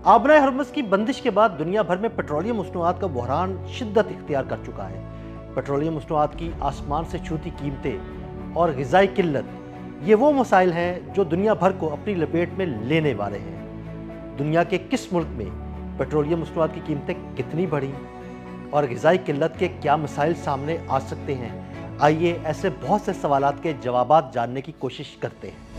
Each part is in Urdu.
آبنائے ہرمز کی بندش کے بعد دنیا بھر میں پیٹرولیم مصنوعات کا بحران شدت اختیار کر چکا ہے۔ پیٹرولیم مصنوعات کی آسمان سے چھوتی قیمتیں اور غذائی قلت یہ وہ مسائل ہیں جو دنیا بھر کو اپنی لپیٹ میں لینے والے ہیں۔ دنیا کے کس ملک میں پیٹرولیم مصنوعات کی قیمتیں کتنی بڑھیں اور غذائی قلت کے کیا مسائل سامنے آ سکتے ہیں؟ آئیے ایسے بہت سے سوالات کے جوابات جاننے کی کوشش کرتے ہیں۔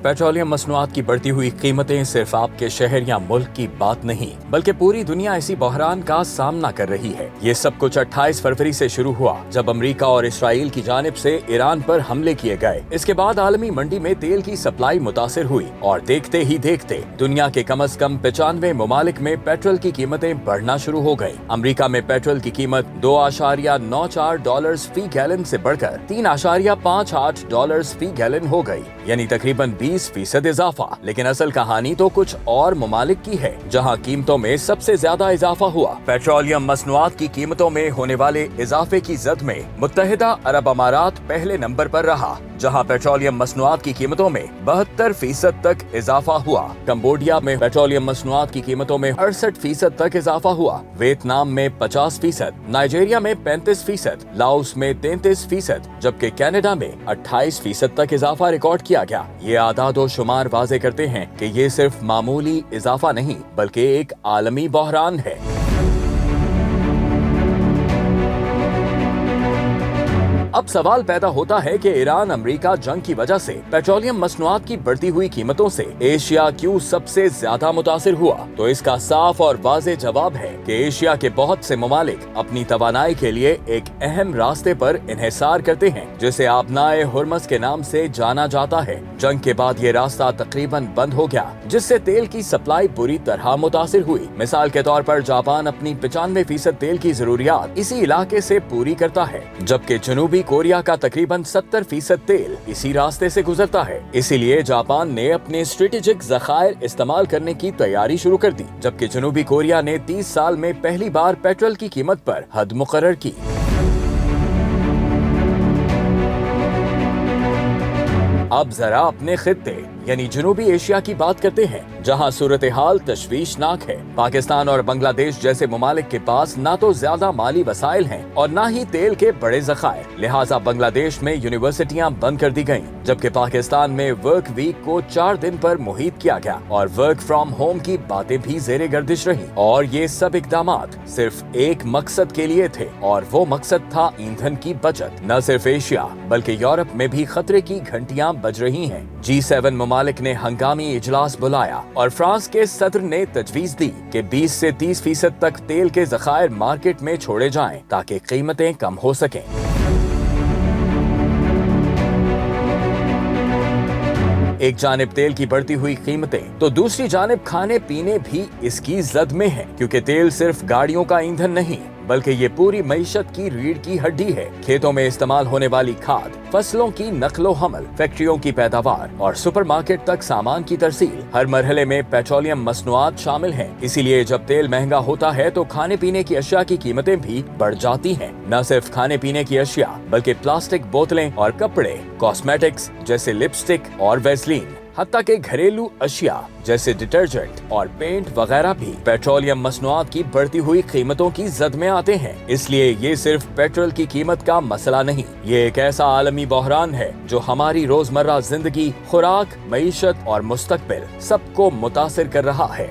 پیٹرولیم مصنوعات کی بڑھتی ہوئی قیمتیں صرف آپ کے شہر یا ملک کی بات نہیں بلکہ پوری دنیا اسی بحران کا سامنا کر رہی ہے۔ یہ سب کچھ 28 فروری سے شروع ہوا جب امریکہ اور اسرائیل کی جانب سے ایران پر حملے کیے گئے۔ اس کے بعد عالمی منڈی میں تیل کی سپلائی متاثر ہوئی اور دیکھتے ہی دیکھتے دنیا کے کم از کم 95 ممالک میں پیٹرول کی قیمتیں بڑھنا شروع ہو گئی۔ امریکہ میں پیٹرول کی قیمت $2.94 فی گیلن سے بڑھ کر $3.58 فی گیلن ہو گئی، یعنی تقریباً 20% اضافہ۔ لیکن اصل کہانی تو کچھ اور ممالک کی ہے جہاں قیمتوں میں سب سے زیادہ اضافہ ہوا۔ پیٹرولیم مصنوعات کی قیمتوں میں ہونے والے اضافے کی زد میں متحدہ عرب امارات پہلے نمبر پر رہا، جہاں پیٹرولیم مصنوعات کی قیمتوں میں 72% تک اضافہ ہوا۔ کمبوڈیا میں پیٹرولیم مصنوعات کی قیمتوں میں 68% تک اضافہ ہوا، ویتنام میں 50%، نائجیریا میں 35%، لاؤس میں 33%، جبکہ کینیڈا میں 28% تک اضافہ ریکارڈ کیا گیا۔ یہ اعداد و شمار واضح کرتے ہیں کہ یہ صرف معمولی اضافہ نہیں بلکہ ایک عالمی بحران ہے۔ اب سوال پیدا ہوتا ہے کہ ایران امریکہ جنگ کی وجہ سے پیٹرولیم مصنوعات کی بڑھتی ہوئی قیمتوں سے ایشیا کیوں سب سے زیادہ متاثر ہوا؟ تو اس کا صاف اور واضح جواب ہے کہ ایشیا کے بہت سے ممالک اپنی توانائی کے لیے ایک اہم راستے پر انحصار کرتے ہیں جسے آبنائے ہرمز کے نام سے جانا جاتا ہے۔ جنگ کے بعد یہ راستہ تقریباً بند ہو گیا، جس سے تیل کی سپلائی بری طرح متاثر ہوئی۔ مثال کے طور پر جاپان اپنی 95% تیل کی ضروریات اسی علاقے سے پوری کرتا ہے، جبکہ جنوبی کوریا کا تقریباً 70% تیل اسی راستے سے گزرتا ہے۔ اسی لیے جاپان نے اپنے اسٹریٹجک ذخائر استعمال کرنے کی تیاری شروع کر دی، جبکہ جنوبی کوریا نے 30 سال میں پہلی بار پیٹرول کی قیمت پر حد مقرر کی۔ اب ذرا اپنے خطے یعنی جنوبی ایشیا کی بات کرتے ہیں، جہاں صورتحال تشویشناک ہے۔ پاکستان اور بنگلہ دیش جیسے ممالک کے پاس نہ تو زیادہ مالی وسائل ہیں اور نہ ہی تیل کے بڑے ذخائر، لہٰذا بنگلہ دیش میں یونیورسٹیاں بند کر دی گئیں، جبکہ پاکستان میں ورک ویک کو 4 دن پر محیط کیا گیا اور ورک فرام ہوم کی باتیں بھی زیر گردش رہیں۔ اور یہ سب اقدامات صرف ایک مقصد کے لیے تھے، اور وہ مقصد تھا ایندھن کی بچت۔ نہ صرف ایشیا بلکہ یورپ میں بھی خطرے کی گھنٹیاں بج رہی ہیں۔ G7 ممالک نے ہنگامی اجلاس بلایا اور فرانس کے صدر نے تجویز دی کہ 20 سے 30% تک تیل کے ذخائر مارکیٹ میں چھوڑے جائیں تاکہ قیمتیں کم ہو سکیں۔ ایک جانب تیل کی بڑھتی ہوئی قیمتیں تو دوسری جانب کھانے پینے بھی اس کی زد میں ہے، کیونکہ تیل صرف گاڑیوں کا ایندھن نہیں بلکہ یہ پوری معیشت کی ریڑھ کی ہڈی ہے۔ کھیتوں میں استعمال ہونے والی کھاد، فصلوں کی نقل و حمل، فیکٹریوں کی پیداوار اور سپر مارکیٹ تک سامان کی ترسیل، ہر مرحلے میں پیٹرولیم مصنوعات شامل ہیں۔ اسی لیے جب تیل مہنگا ہوتا ہے تو کھانے پینے کی اشیاء کی قیمتیں بھی بڑھ جاتی ہیں۔ نہ صرف کھانے پینے کی اشیاء بلکہ پلاسٹک بوتلیں اور کپڑے، کاسمیٹکس جیسے لپسٹک اور ویسلین، حتیٰ کہ گھریلو اشیاء جیسے ڈٹرجنٹ اور پینٹ وغیرہ بھی پیٹرولیم مصنوعات کی بڑھتی ہوئی قیمتوں کی زد میں آتے ہیں۔ اس لیے یہ صرف پیٹرول کی قیمت کا مسئلہ نہیں، یہ ایک ایسا عالمی بحران ہے جو ہماری روزمرہ زندگی، خوراک، معیشت اور مستقبل سب کو متاثر کر رہا ہے۔